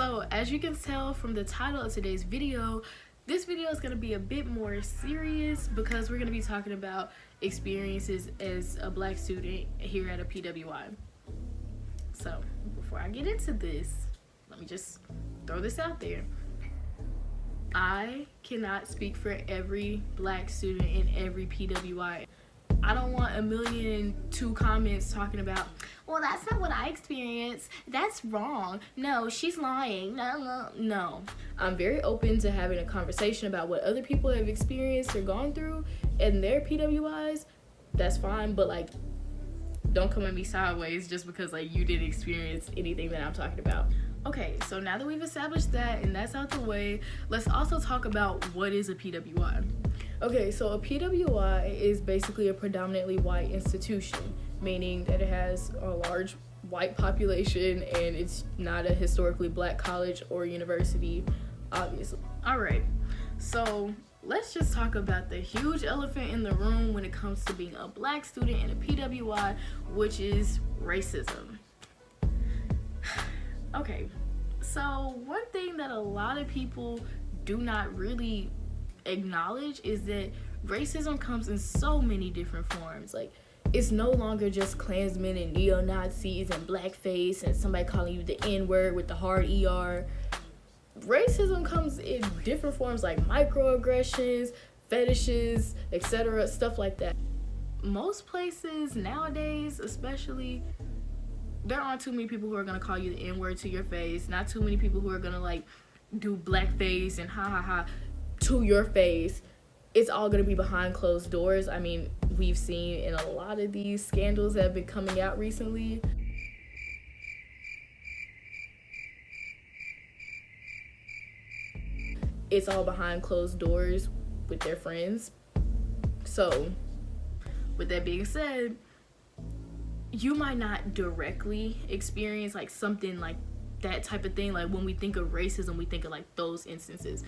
So as you can tell from the title of today's video, this video is going to be a bit more serious because we're going to be talking about experiences as a black student here at a PWI. So before I get into this, let me just throw this out there. I cannot speak for every black student in every PWI. I don't want 1,000,002 comments talking about, well, that's not what I experienced. That's wrong. No, she's lying. No. I'm very open to having a conversation about what other people have experienced or gone through in their PWIs. That's fine, but like, don't come at me sideways just because like you didn't experience anything that I'm talking about. Okay, so now that we've established that and that's out the way, let's also talk about what is a PWI. Okay, so a PWI is basically a predominantly white institution, meaning that it has a large white population and it's not a historically black college or university, obviously. All right, so let's just talk about the huge elephant in the room when it comes to being a black student in a PWI, which is racism. Okay, so one thing that a lot of people do not really acknowledge is that racism comes in so many different forms. Like, it's no longer just Klansmen and neo-Nazis and blackface and somebody calling you the N-word with the hard ER. Racism comes in different forms like microaggressions, fetishes, etc., stuff like that. Most places nowadays, especially, there aren't too many people who are gonna call you the N-word to your face. Not too many people who are gonna like do blackface and ha ha ha to your face. It's all gonna be behind closed doors. I mean, we've seen in a lot of these scandals that have been coming out recently. It's all behind closed doors with their friends. So, with that being said, you might not directly experience like something like that type of thing. Like when we think of racism, we think of like those instances.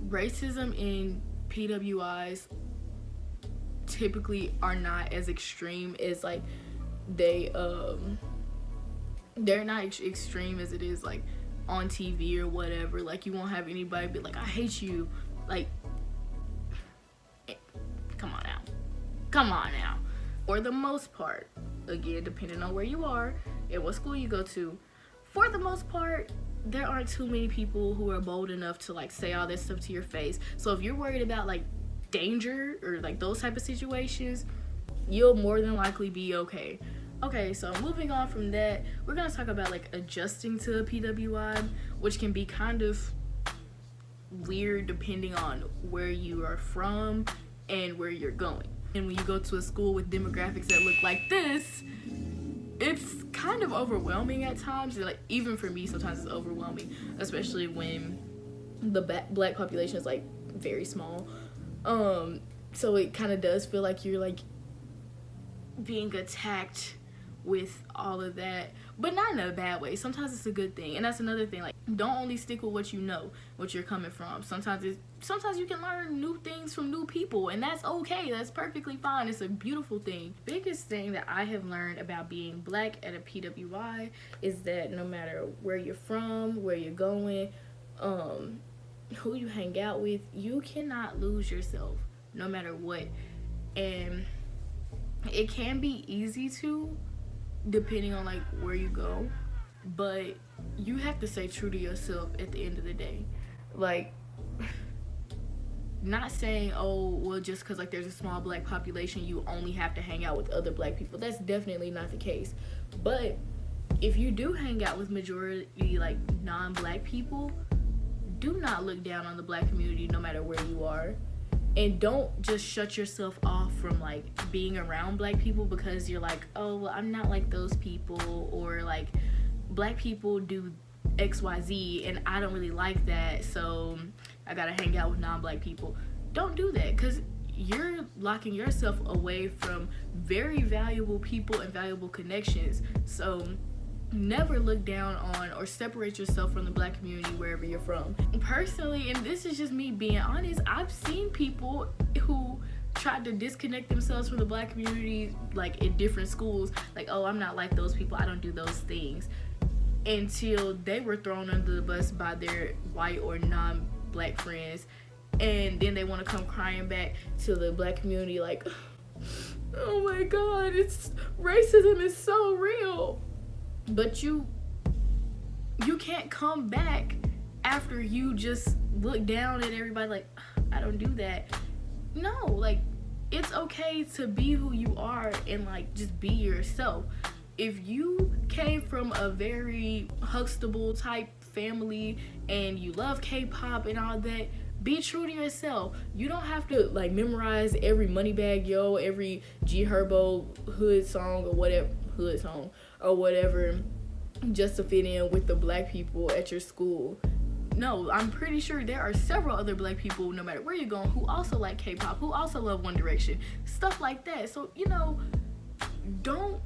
Racism in PWIs typically are not as extreme as like they're not extreme as it is like on TV or whatever. Like you won't have anybody be like, I hate you. Like, come on now. For the most part, again, depending on where you are and what school you go to, for the most part, there aren't too many people who are bold enough to like say all this stuff to your face. So if you're worried about like danger or like those type of situations, you'll more than likely be okay. Okay, so moving on from that, we're gonna talk about like adjusting to a PWI, which can be kind of weird depending on where you are from and where you're going. And when you go to a school with demographics that look like this, it's kind of overwhelming at times. Like, even for me, sometimes it's overwhelming, especially when the black population is like very small. So it kind of does feel like you're like being attacked with all of that, but not in a bad way. Sometimes it's a good thing, and that's another thing. Like, don't only stick with what you know, what you're coming from. Sometimes you can learn new things from new people, and that's okay. That's perfectly fine. It's a beautiful thing. Biggest thing that I have learned about being black at a PWI is that no matter where you're from, where you're going, who you hang out with, you cannot lose yourself no matter what. And it can be easy to, depending on like where you go, but you have to stay true to yourself at the end of the day. Like, not saying, oh, well, just because like there's a small black population, you only have to hang out with other black people. That's definitely not the case. But if you do hang out with majority like non-black people, do not look down on the black community no matter where you are. And don't just shut yourself off from like being around black people because you're like, oh, well, I'm not like those people, or like black people do XYZ and I don't really like that, so I gotta hang out with non-black people. Don't do that, because you're locking yourself away from very valuable people and valuable connections. So never look down on or separate yourself from the black community wherever you're from. Personally, and this is just me being honest, I've seen people who tried to disconnect themselves from the black community like in different schools, like, oh, I'm not like those people, I don't do those things. until they were thrown under the bus by their white or non-black friends, and then they want to come crying back to the black community like, oh my god, it's racism is so real. But you can't come back after you just look down at everybody like, I don't do that. No, like, it's okay to be who you are and like just be yourself. If you came from a very Huxtable type family and you love K-pop and all that, be true to yourself. You don't have to like memorize every Moneybagg Yo, every G Herbo hood song or whatever just to fit in with the black people at your school. No, I'm pretty sure there are several other black people, no matter where you're going, who also like K-pop, who also love One Direction, stuff like that. So, you know, don't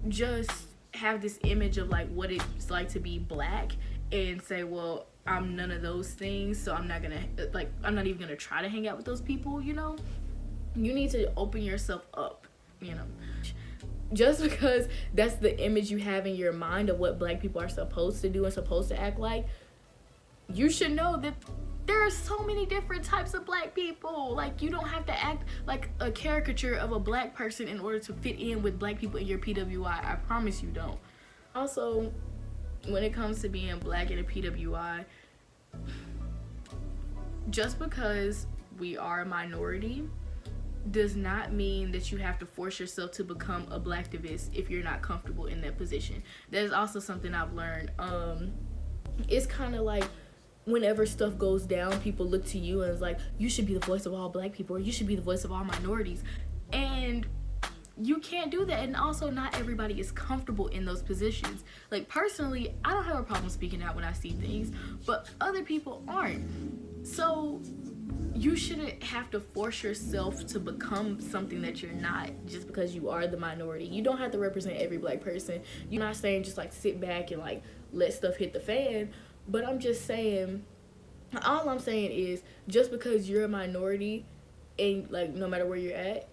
just have this image of like what it's like to be black and say, well, I'm none of those things, so I'm not even gonna try to hang out with those people. You know, you need to open yourself up, you know. Just because that's the image you have in your mind of what black people are supposed to do and supposed to act like, you should know that there are so many different types of black people. Like, you don't have to act like a caricature of a black person in order to fit in with black people in your PWI. I promise you don't. Also, when it comes to being black in a PWI, just because we are a minority does not mean that you have to force yourself to become a blacktavist if you're not comfortable in that position. That is also something I've learned. It's kind of like, whenever stuff goes down, people look to you and it's like, you should be the voice of all black people, or you should be the voice of all minorities. And you can't do that. And also, not everybody is comfortable in those positions. Like, personally, I don't have a problem speaking out when I see things, but other people aren't. So you shouldn't have to force yourself to become something that you're not just because you are the minority. You don't have to represent every black person. You're not saying just like sit back and like let stuff hit the fan. But I'm just saying, all I'm saying is, just because you're a minority and like no matter where you're at,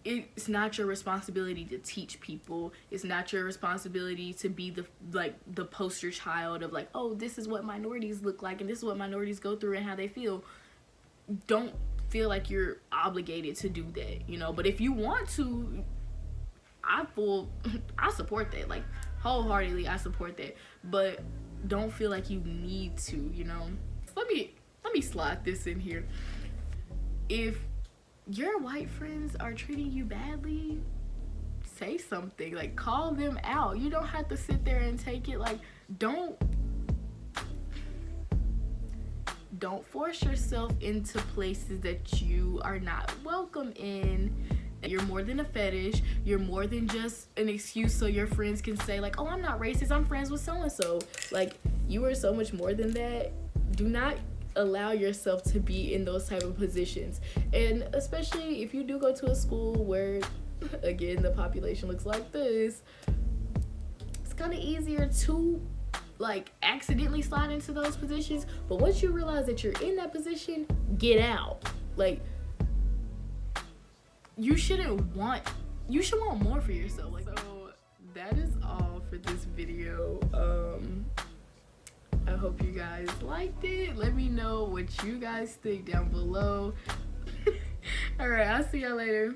it's not your responsibility to teach people. It's not your responsibility to be the poster child of like, oh, this is what minorities look like and this is what minorities go through and how they feel. Don't feel like you're obligated to do that, you know. But if you want to, I support that. Like, wholeheartedly, I support that. But don't feel like you need to, you know. Let me slide this in here. If your white friends are treating you badly, say something. Like, call them out. You don't have to sit there and take it. Like, don't force yourself into places that you are not welcome in. You're more than a fetish. You're more than just an excuse so your friends can say like, oh, I'm not racist, I'm friends with so-and-so. Like, you are so much more than that. Do not allow yourself to be in those type of positions. And especially if you do go to a school where, again, the population looks like this, it's kind of easier to like accidentally slide into those positions. But once you realize that you're in that position, get out. Like, you should want more for yourself. Like, so that is all for this video. I hope you guys liked it. Let me know what you guys think down below. All right, I'll see y'all later.